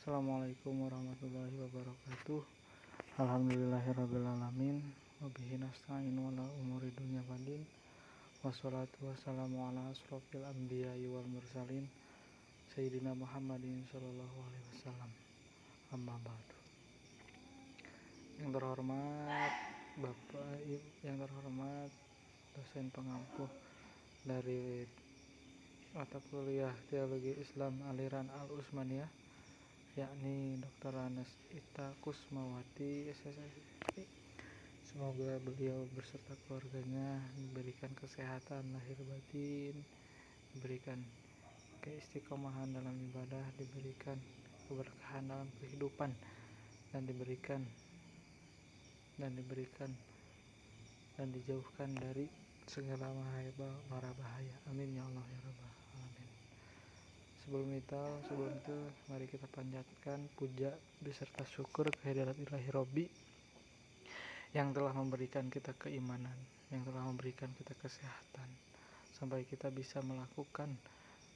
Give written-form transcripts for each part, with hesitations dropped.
Assalamualaikum warahmatullahi wabarakatuh. Alhamdulillahirrabbilalamin. Wabihi nasta'in wala umuri dunya badin. Wassalatu wassalamu ala asrofil anbiya'i wal mursalin Sayyidina Muhammadin sallallahu alaihi wasallam. Amma ba'du. Yang terhormat dosen pengampu dari mata kuliah Teologi Islam aliran Al-Utsmaniyah, yakni Dr. Anas Ita Kusmawati SSSI. Semoga beliau beserta keluarganya diberikan kesehatan lahir batin, diberikan keistiqomahan dalam ibadah, diberikan keberkahan dalam kehidupan, dan diberikan dan dijauhkan dari segala mara bahaya. Amin ya Allah ya Rabbal alamin. Sebelum itu mari kita panjatkan puja beserta syukur kehadirat ilahi Robbi yang telah memberikan kita keimanan, yang telah memberikan kita kesehatan sampai kita bisa melakukan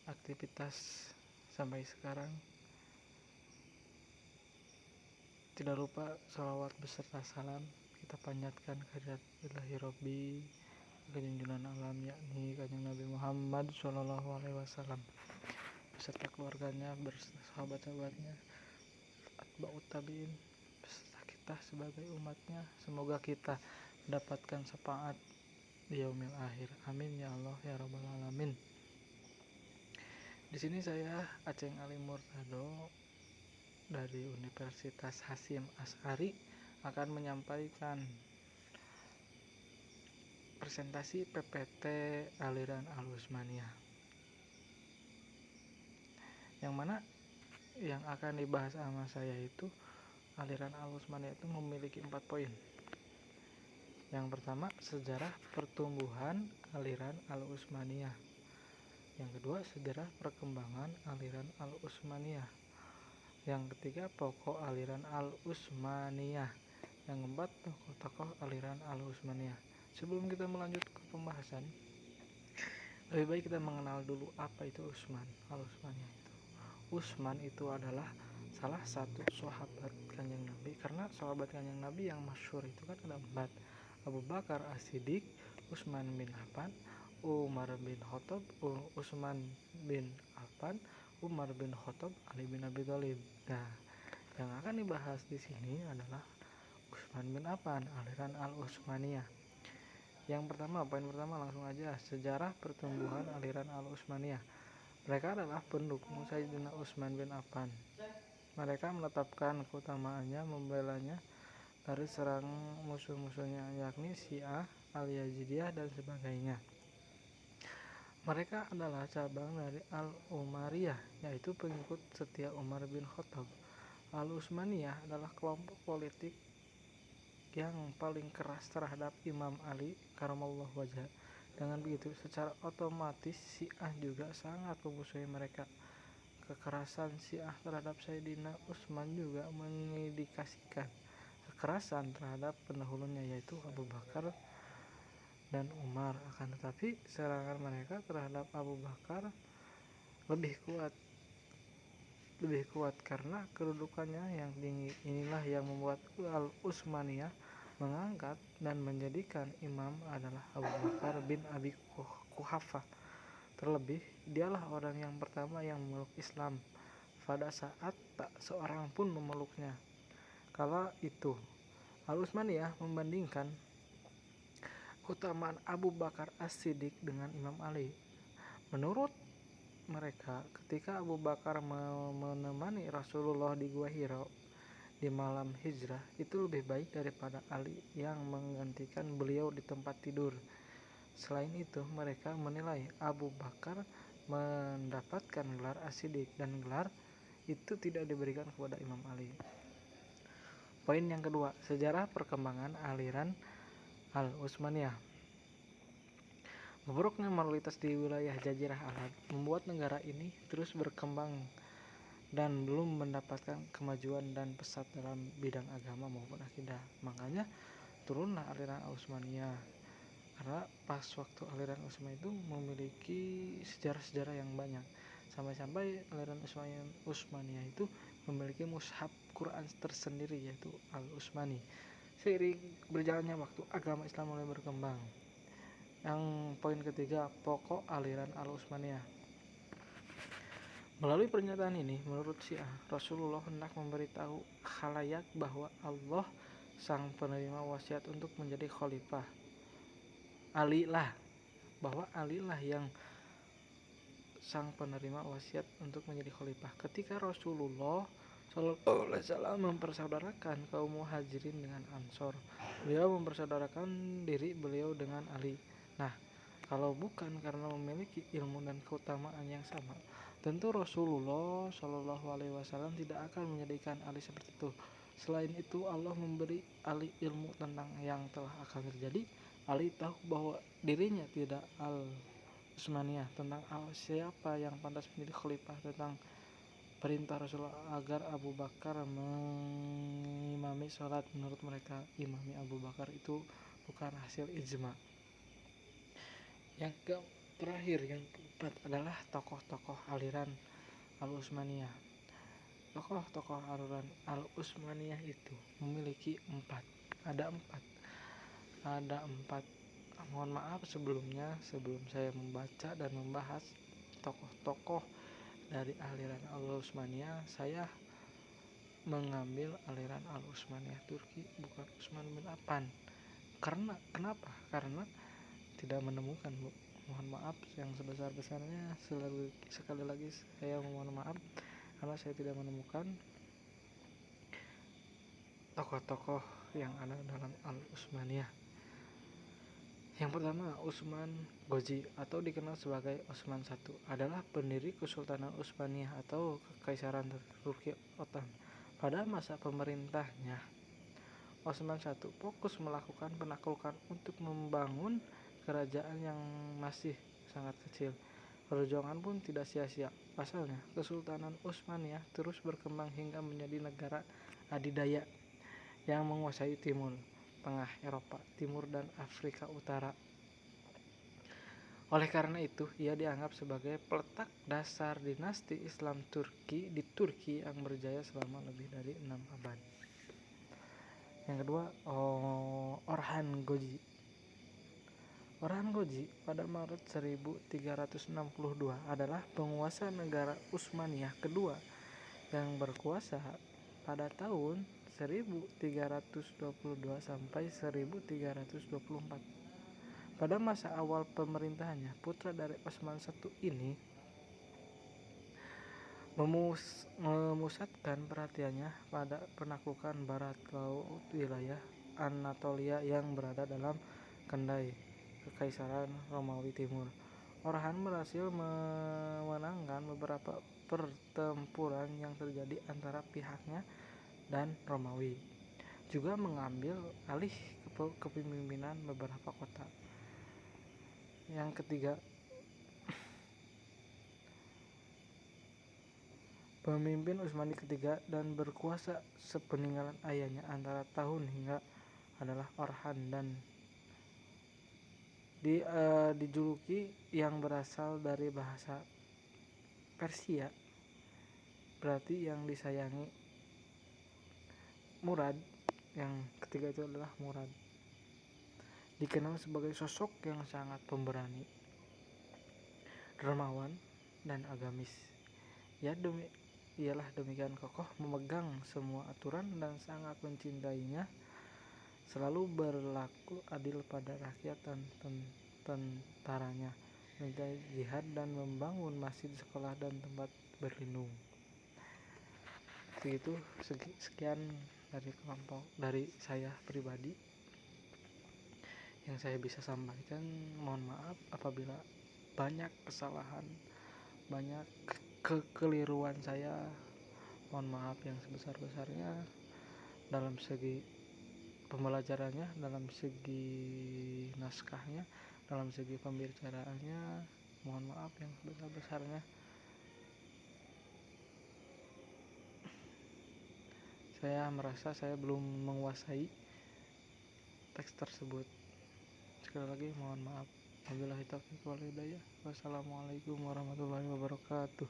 aktivitas sampai sekarang. Tidak lupa salawat beserta salam kita panjatkan kehadirat ilahi Robbi junjungan alam, yakni Kanjeng Nabi Muhammad SAW beserta keluarganya, beserta sahabat-sahabatnya, atba'ut tabi'in, beserta kita sebagai umatnya. Semoga kita mendapatkan syafaat di yaumil akhir. Amin ya Allah ya Rabbal alamin. Di sini saya Aceng Ali Murtado dari Universitas Hasyim Asy'ari akan menyampaikan presentasi PPT aliran Al-Utsmaniyah, yang mana yang akan dibahas sama saya itu aliran Al-Utsmaniyah itu memiliki 4 poin. Yang pertama, sejarah pertumbuhan aliran Al-Utsmaniyah. Yang kedua, sejarah perkembangan aliran Al-Utsmaniyah. Yang ketiga, pokok aliran Al-Utsmaniyah. Yang keempat, tokoh-tokoh aliran Al-Utsmaniyah. Sebelum kita melanjut ke pembahasan, lebih baik kita mengenal dulu apa itu Al-Utsmaniyah itu. Utsman itu adalah salah satu sahabat Kanjeng Nabi, karena sahabat Kanjeng Nabi yang masyhur itu kan ada 4: Abu Bakar As-Siddiq, Utsman bin Affan, Umar bin Khattab, Utsman bin Affan, Umar bin Khattab, Ali bin Abi Thalib. Nah, yang akan dibahas di sini adalah Utsman bin Affan, aliran Al-Utsmaniyah. Yang pertama, poin pertama langsung aja, sejarah pertumbuhan aliran Al-Utsmaniyah. Mereka adalah pendukung Sayyidina Utsman bin Affan. Mereka menetapkan keutamaannya, membelanya dari serang musuh-musuhnya, yakni Syiah, Al-Yazidiyah, dan sebagainya. Mereka adalah cabang dari Al-Umariyah, yaitu pengikut setia Umar bin Khattab. Al-Utsmaniyah adalah kelompok politik yang paling keras terhadap Imam Ali karamallahu wajhah. Dengan begitu, secara otomatis Syiah juga sangat memusuhi mereka. Kekerasan Syiah terhadap Sayyidina Utsman juga mengindikasikan kekerasan terhadap pendahulunya, yaitu Abu Bakar dan Umar. Akan tetapi serangan mereka terhadap Abu Bakar lebih kuat karena kedudukannya yang tinggi. Inilah yang membuat Al-Utsmaniyah mengangkat dan menjadikan imam adalah Abu Bakar bin Abi Quhafah. Terlebih, dialah orang yang pertama yang memeluk Islam pada saat tak seorang pun memeluknya. Kala itu, Al-Utsmaniyah membandingkan keutamaan Abu Bakar As-Siddiq dengan Imam Ali. Menurut mereka, ketika Abu Bakar menemani Rasulullah di Gua Hira di malam hijrah, itu lebih baik daripada Ali yang menggantikan beliau di tempat tidur. Selain itu, mereka menilai Abu Bakar mendapatkan gelar As-Siddiq dan gelar itu tidak diberikan kepada Imam Ali. Poin yang kedua, sejarah perkembangan aliran Al-Utsmaniyah. Buruknya mayoritas di wilayah Jazirah Arab membuat negara ini terus berkembang dan belum mendapatkan kemajuan dan pesat dalam bidang agama maupun akidah. Makanya turunlah aliran Utsmaniyah, karena pas waktu aliran Utsmaniyah itu memiliki sejarah-sejarah yang banyak, sampai-sampai aliran Utsmaniyah itu memiliki mushaf Quran tersendiri, yaitu Al-Utsmani. Seiring berjalannya waktu, agama Islam mulai berkembang. Yang poin ketiga, pokok aliran Al-Utsmaniyah. Melalui pernyataan ini, menurut Syiah, Rasulullah hendak memberitahu khalayak bahwa Allah sang penerima wasiat untuk menjadi khalifah. Bahwa Ali lah yang sang penerima wasiat untuk menjadi khalifah. Ketika Rasulullah SAW mempersaudarakan kaum muhajirin dengan Ansor, beliau mempersaudarakan diri beliau dengan Ali. Nah, kalau bukan karena memiliki ilmu dan keutamaan yang sama, tentu Rasulullah SAW tidak akan menjadikan Ali seperti itu. Selain itu, Allah memberi Ali ilmu tentang yang telah akan terjadi. Ali tahu bahwa dirinya tidak Utsmaniyah, tentang siapa yang pantas menjadi khalifah, tentang perintah Rasulullah agar Abu Bakar mengimami sholat. Menurut mereka, imami Abu Bakar itu bukan hasil ijma. Yang terakhir, yang keempat adalah tokoh-tokoh aliran Al-Utsmaniyah. Tokoh-tokoh aliran Al-Utsmaniyah itu memiliki empat. Ada empat. Mohon maaf sebelumnya, sebelum saya membaca dan membahas tokoh-tokoh dari aliran Al-Utsmaniyah, saya mengambil aliran Al-Utsmaniyah Turki, bukan Utsman bin Affan. Kenapa? Karena tidak menemukan, Bu. Mohon maaf yang sebesar-besarnya. Sekali lagi saya mohon maaf karena saya tidak menemukan tokoh-tokoh yang ada dalam Al-Utsmaniyah. Yang pertama, Utsman Ghozi atau dikenal sebagai Utsman I adalah pendiri Kesultanan Utsmaniyah atau Kekaisaran Turki Ottoman. Pada masa pemerintahnya, Utsman I fokus melakukan penaklukan untuk membangun kerajaan yang masih sangat kecil. Perjuangan pun tidak sia-sia. Pasalnya, Kesultanan Utsmaniyah terus berkembang hingga menjadi negara adidaya yang menguasai timur, tengah Eropa Timur dan Afrika Utara. Oleh karena itu, ia dianggap sebagai peletak dasar dinasti Islam Turki di Turki yang berjaya selama lebih dari 6 abad. Yang kedua, Orhan Ghozi. Orhan Ghozi pada Maret 1362 adalah penguasa negara Utsmaniyah kedua yang berkuasa pada tahun 1322 sampai 1324. Pada masa awal pemerintahannya, putra dari Utsman I ini memusatkan perhatiannya pada penaklukan barat laut wilayah Anatolia yang berada dalam kendali Kekaisaran Romawi Timur. Orhan berhasil memenangkan beberapa pertempuran yang terjadi antara pihaknya dan Romawi, juga mengambil alih kepemimpinan beberapa kota. Yang ketiga, pemimpin Utsmani ketiga dan berkuasa sepeninggalan ayahnya antara tahun hingga adalah Orhan dan dijuluki yang berasal dari bahasa Persia, berarti yang disayangi. Murad, yang ketiga itu adalah Murad, dikenal sebagai sosok yang sangat pemberani, dermawan, dan agamis. Ialah demikian kokoh memegang semua aturan dan sangat mencintainya, selalu berlaku adil pada rakyat dan tentaranya, menjadi jihad dan membangun masjid, sekolah, dan tempat berlindung. Sekian dari saya pribadi yang saya bisa sampaikan. Mohon maaf apabila banyak kesalahan, banyak kekeliruan saya. Mohon maaf yang sebesar-besarnya dalam segi pembelajarannya, dalam segi naskahnya, dalam segi pembicaraannya. Mohon maaf yang sebesar-besarnya. Saya merasa saya belum menguasai teks tersebut. Sekali lagi mohon maaf. Wabillahi taufiq wal hidayah. Wassalamualaikum warahmatullahi wabarakatuh.